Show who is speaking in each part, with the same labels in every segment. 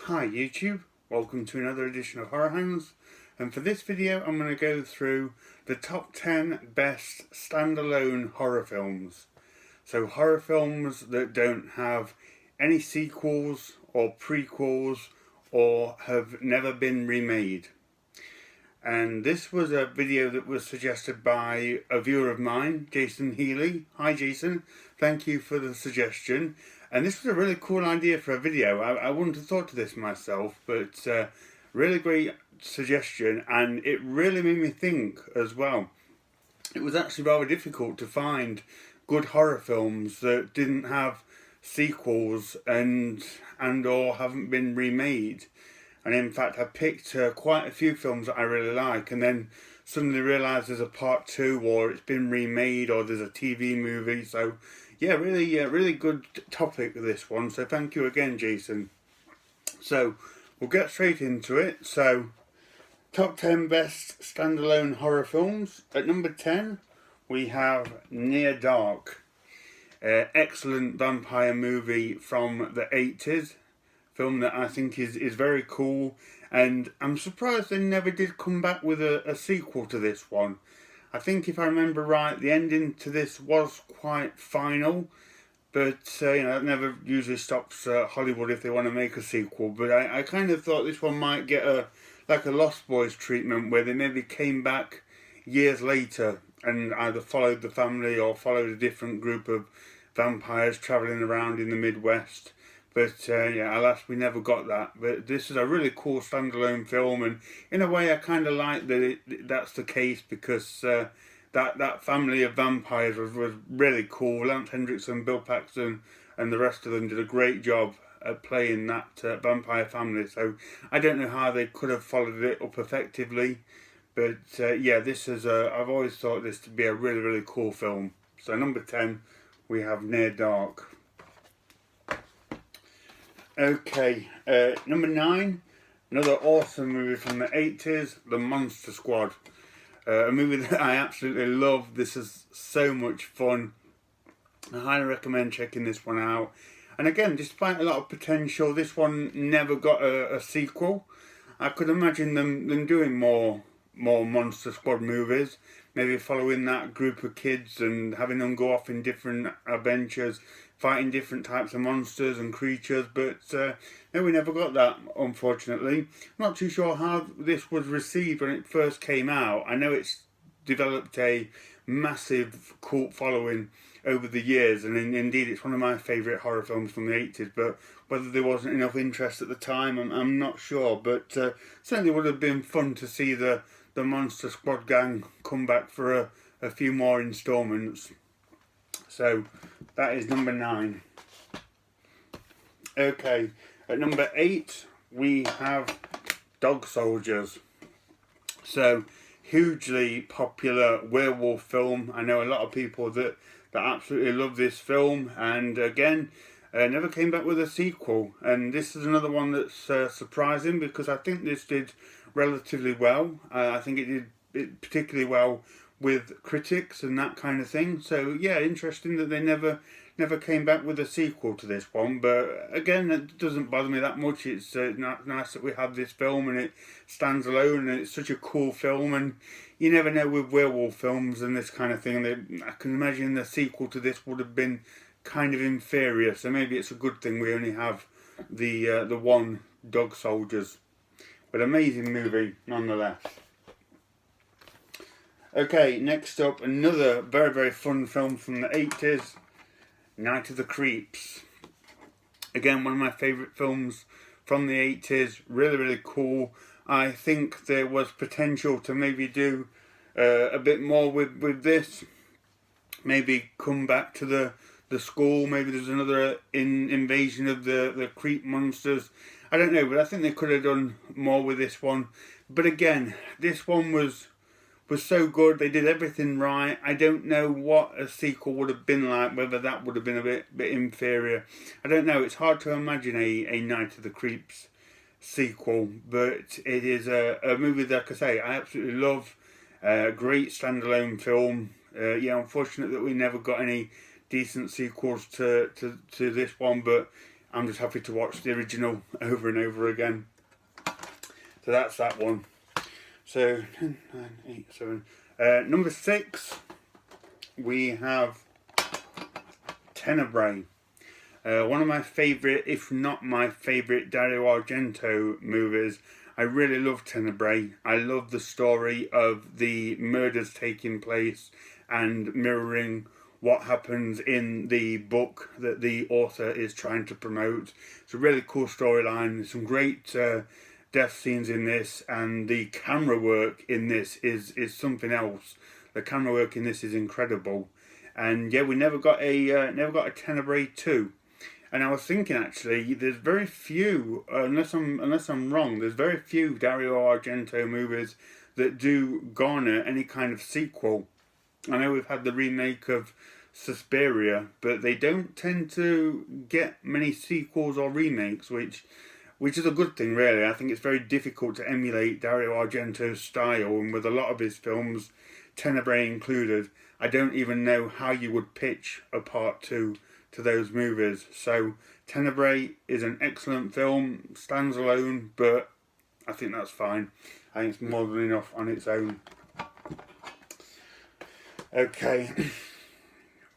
Speaker 1: Hi YouTube, welcome to another edition of Horror Hounds, and for this video I'm going to go through the top 10 best standalone horror films. So horror films that don't have any sequels or prequels or have never been remade. And this was a video that was suggested by a viewer of mine, Jason Healy. Hi Jason, thank you for the suggestion. And this was a really cool idea for a video. I wouldn't have thought of this myself, but really great suggestion, and it really made me think as well. It was actually rather difficult to find good horror films that didn't have sequels and or haven't been remade. And in fact, I picked quite a few films that I really like, and then suddenly realised there's a part 2, or it's been remade, or there's a TV movie. So yeah, really good topic this one. So thank you again, Jason. So we'll get straight into it. So top 10 best standalone horror films. At number 10, we have Near Dark. Excellent vampire movie from the 80s. Film that I think is very cool, and I'm surprised they never did come back with a sequel to this one. I think if I remember right, the ending to this was quite final, but that never usually stops Hollywood if they want to make a sequel. But I kind of thought this one might get a Lost Boys treatment, where they maybe came back years later and either followed the family or followed a different group of vampires travelling around in the Midwest. But alas, we never got that. But this is a really cool standalone film, and in a way I kind of like that that's the case, because that family of vampires was really cool. Lance Hendrickson, Bill Paxton and the rest of them did a great job at playing that vampire family. So I don't know how they could have followed it up effectively. But this is I've always thought this to be a really cool film. So number 10, we have Near Dark. Okay, number 9, another awesome movie from the 80s, The Monster Squad. A movie that I absolutely love. This is so much fun. I highly recommend checking this one out. And again, despite a lot of potential, this one never got a sequel. I could imagine them doing more Monster Squad movies, maybe following that group of kids and having them go off in different adventures, fighting different types of monsters and creatures, but no, we never got that, unfortunately. I'm not too sure how this was received when it first came out. I know it's developed a massive cult following over the years, and indeed it's one of my favourite horror films from the 80s, but whether there wasn't enough interest at the time, I'm not sure. But certainly would have been fun to see the Monster Squad gang come back for a few more instalments. So that is number 9. Okay, at number 8 we have Dog Soldiers. So hugely popular werewolf film. I know a lot of people that absolutely love this film, and again never came back with a sequel. And this is another one that's surprising, because I think this did relatively well. I think it did particularly well with critics and that kind of thing. So yeah, interesting that they never came back with a sequel to this one. But again, it doesn't bother me that much. It's nice that we have this film, and it stands alone, and it's such a cool film. And you never know with werewolf films and this kind of thing, that I can imagine the sequel to this would have been kind of inferior. So maybe it's a good thing we only have the one Dog Soldiers. But amazing movie nonetheless. Okay, next up, another very fun film from the 80s, Night of the Creeps. Again, one of my favourite films from the 80s, really cool. I think there was potential to maybe do a bit more with this. Maybe come back to the school, maybe there's another invasion of the creep monsters. I don't know, but I think they could have done more with this one. But again, this one was so good. They did everything right. I don't know what a sequel would have been like, whether that would have been a bit inferior. I don't know. It's hard to imagine a Night of the Creeps sequel, but it is a movie that, like I say, I absolutely love. Great standalone film. Unfortunate that we never got any decent sequels to this one, but I'm just happy to watch the original over and over again. So that's that one. So 10, 9, 8, 7. Number 6, we have Tenebrae. One of my favourite, if not my favourite, Dario Argento movies. I really love Tenebrae. I love the story of the murders taking place and mirroring what happens in the book that the author is trying to promote. It's a really cool storyline. There's some great death scenes in this, and the camera work in this is something else. The camera work in this is incredible. And yeah, we never got a Tenebrae 2. And I was thinking, actually, there's very few, unless I'm wrong, there's very few Dario Argento movies that do garner any kind of sequel. I know we've had the remake of Suspiria, but they don't tend to get many sequels or remakes, which is a good thing, really. I think it's very difficult to emulate Dario Argento's style, and with a lot of his films, Tenebrae included, I don't even know how you would pitch a part 2 to those movies. So Tenebrae is an excellent film, stands alone, but I think that's fine. I think it's more than enough on its own. Okay,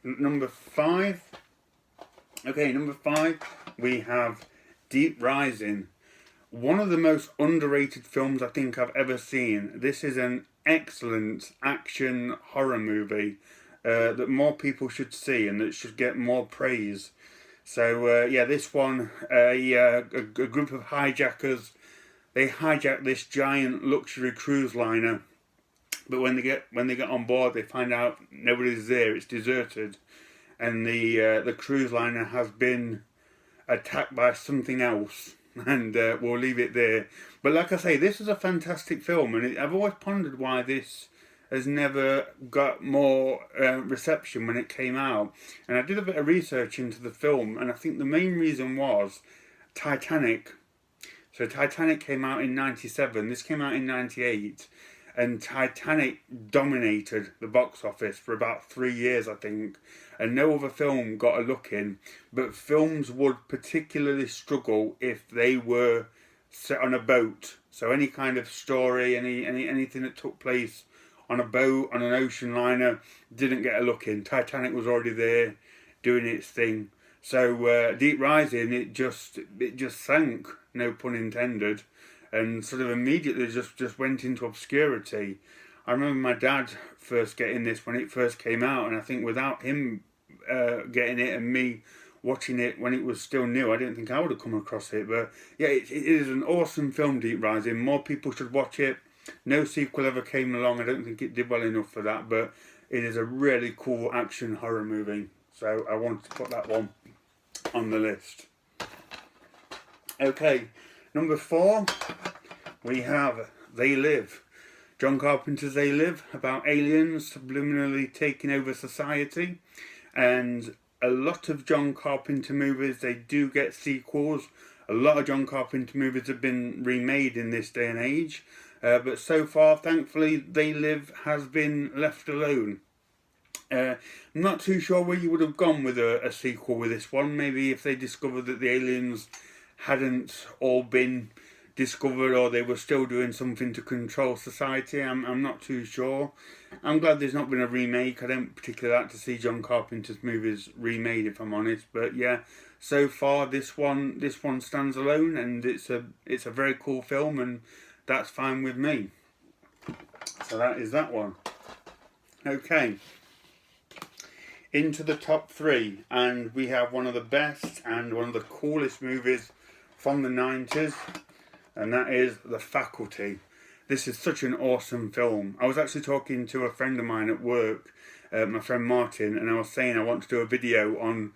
Speaker 1: number 5. Okay, number 5, we have Deep Rising. One of the most underrated films I think I've ever seen. This is an excellent action horror movie that more people should see and that should get more praise. So yeah, this one, a group of hijackers, they hijack this giant luxury cruise liner, but when they get on board, they find out nobody's there. It's deserted, and the cruise liner has been attacked by something else, and we'll leave it there. But like I say, this is a fantastic film, and I've always pondered why this has never got more reception when it came out. And I did a bit of research into the film, and I think the main reason was Titanic. So Titanic came out in 97, this came out in 98, and Titanic dominated the box office for about 3 years, I think, and no other film got a look in. But films would particularly struggle if they were set on a boat. So any kind of story, anything that took place on a boat, on an ocean liner, didn't get a look in. Titanic was already there, doing its thing. So Deep Rising, it just sank, no pun intended, and sort of immediately just went into obscurity. I remember my dad first getting this when it first came out, and I think without him getting it and me watching it when it was still new, I didn't think I would have come across it. But yeah, it is an awesome film, Deep Rising. More people should watch it. No sequel ever came along. I don't think it did well enough for that, but it is a really cool action horror movie. So I wanted to put that one on the list. Okay, number 4, we have They Live. John Carpenter's They Live, about aliens subliminally taking over society. And a lot of John Carpenter movies, they do get sequels. A lot of John Carpenter movies have been remade in this day and age. But so far, thankfully, They Live has been left alone. I'm not too sure where you would have gone with a sequel with this one. Maybe if they discovered that the aliens hadn't all been discovered, or they were still doing something to control society. I'm not too sure. I'm glad there's not been a remake. I don't particularly like to see John Carpenter's movies remade, if I'm honest. But yeah, so far this one stands alone, and it's a very cool film, and that's fine with me. So that is that one. Okay, into the top 3, and we have one of the best and one of the coolest movies from the 90s, and that is The Faculty. This is such an awesome film. I was actually talking to a friend of mine at work, my friend Martin, and I was saying I want to do a video on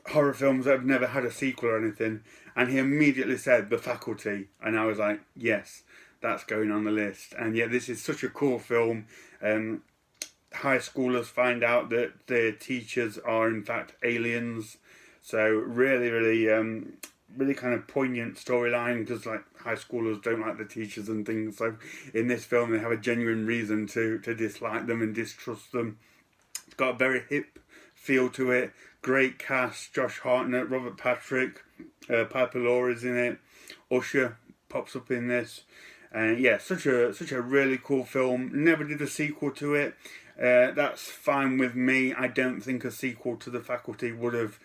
Speaker 1: horror films that have never had a sequel or anything, and he immediately said The Faculty, and I was like, yes, that's going on the list. And yeah, this is such a cool film. High schoolers find out that their teachers are in fact aliens, so really kind of poignant storyline, because like high schoolers don't like the teachers and things, so in this film they have a genuine reason to dislike them and distrust them. It's got a very hip feel to it. Great cast: Josh Hartnett, Robert Patrick, Piper Laura's in it. Usher pops up in this. And yeah, such a really cool film. Never did a sequel to it. That's fine with me. I don't think a sequel to The Faculty would have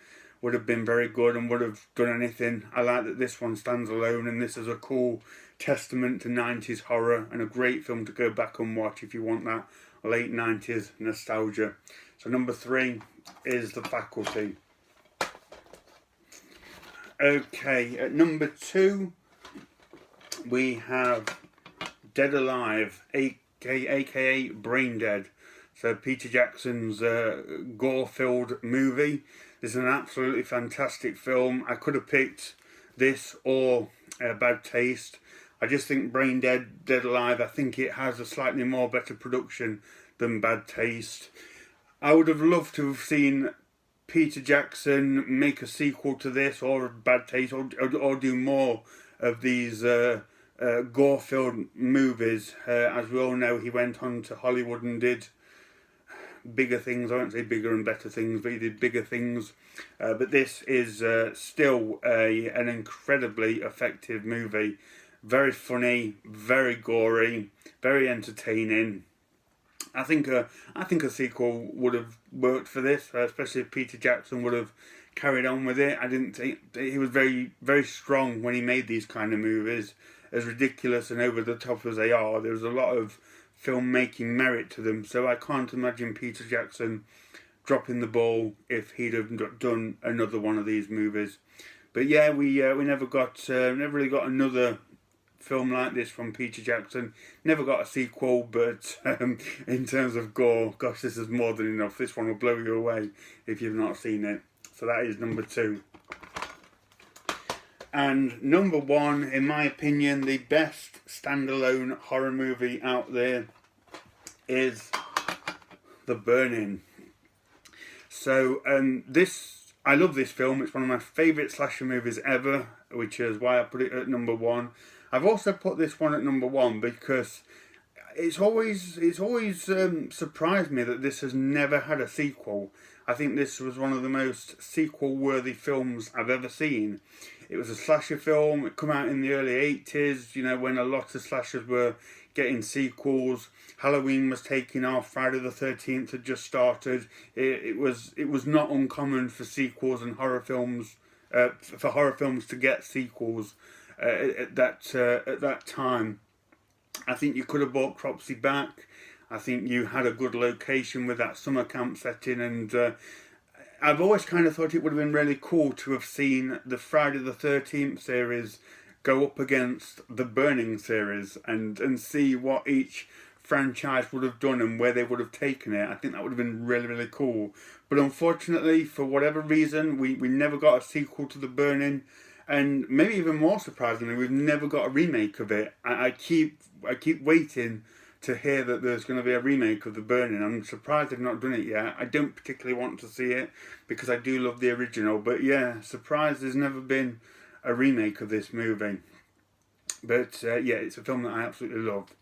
Speaker 1: been very good and would have done anything. I like that this one stands alone, and this is a cool testament to 90s horror and a great film to go back and watch if you want that late 90s nostalgia. So number 3 is The Faculty. Okay, at number 2 we have Dead Alive, aka Brain Dead. So Peter Jackson's gore-filled movie. This is an absolutely fantastic film. I could have picked this or Bad Taste. I just think Brain Dead, Dead Alive, I think it has a slightly more better production than Bad Taste. I would have loved to have seen Peter Jackson make a sequel to this, or Bad Taste, or do more of these gore-filled movies. As we all know, he went on to Hollywood and did bigger things. I won't say bigger and better things, but he did bigger things. But this is still an incredibly effective movie. Very funny, very gory, very entertaining. I think a sequel would have worked for this, especially if Peter Jackson would have carried on with it. I didn't think he was very strong when he made these kind of movies. As ridiculous and over the top as they are, there's a lot of filmmaking merit to them. So I can't imagine Peter Jackson dropping the ball if he'd have done another one of these movies. But yeah, we never really got another film like this from Peter Jackson. Never got a sequel, but in terms of gore, gosh, this is more than enough. This one will blow you away if you've not seen it. So that is number 2. And number 1, in my opinion, the best standalone horror movie out there is The Burning. So I love this film. It's one of my favourite slasher movies ever, which is why I put it at number 1. I've also put this one at number 1 because it's always surprised me that this has never had a sequel. I think this was one of the most sequel-worthy films I've ever seen. It was a slasher film. It came out in the early 80s, you know, when a lot of slashers were getting sequels. Halloween was taking off. Friday the 13th had just started. It was not uncommon for sequels and horror films, for horror films to get sequels at that time. I think you could have brought Cropsey back. I think you had a good location with that summer camp setting, and I've always kind of thought it would have been really cool to have seen the Friday the 13th series go up against the Burning series and see what each franchise would have done and where they would have taken it. I think that would have been really cool. But unfortunately, for whatever reason, we never got a sequel to The Burning, and maybe even more surprisingly, we've never got a remake of it. I keep waiting to hear that there's going to be a remake of The Burning. I'm surprised they've not done it yet. I don't particularly want to see it because I do love the original. But yeah, surprised there's never been a remake of this movie. But yeah, it's a film that I absolutely love.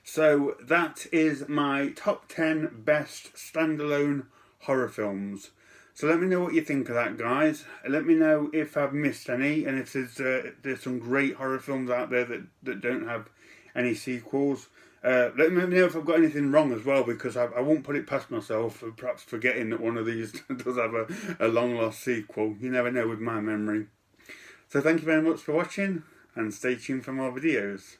Speaker 1: So that is my top 10 best standalone horror films. So let me know what you think of that, guys. Let me know if I've missed any, and if there's some great horror films out there that don't have any sequels. Let me know if I've got anything wrong as well, because I won't put it past myself for perhaps forgetting that one of these does have a long lost sequel. You never know with my memory. So thank you very much for watching, and stay tuned for more videos.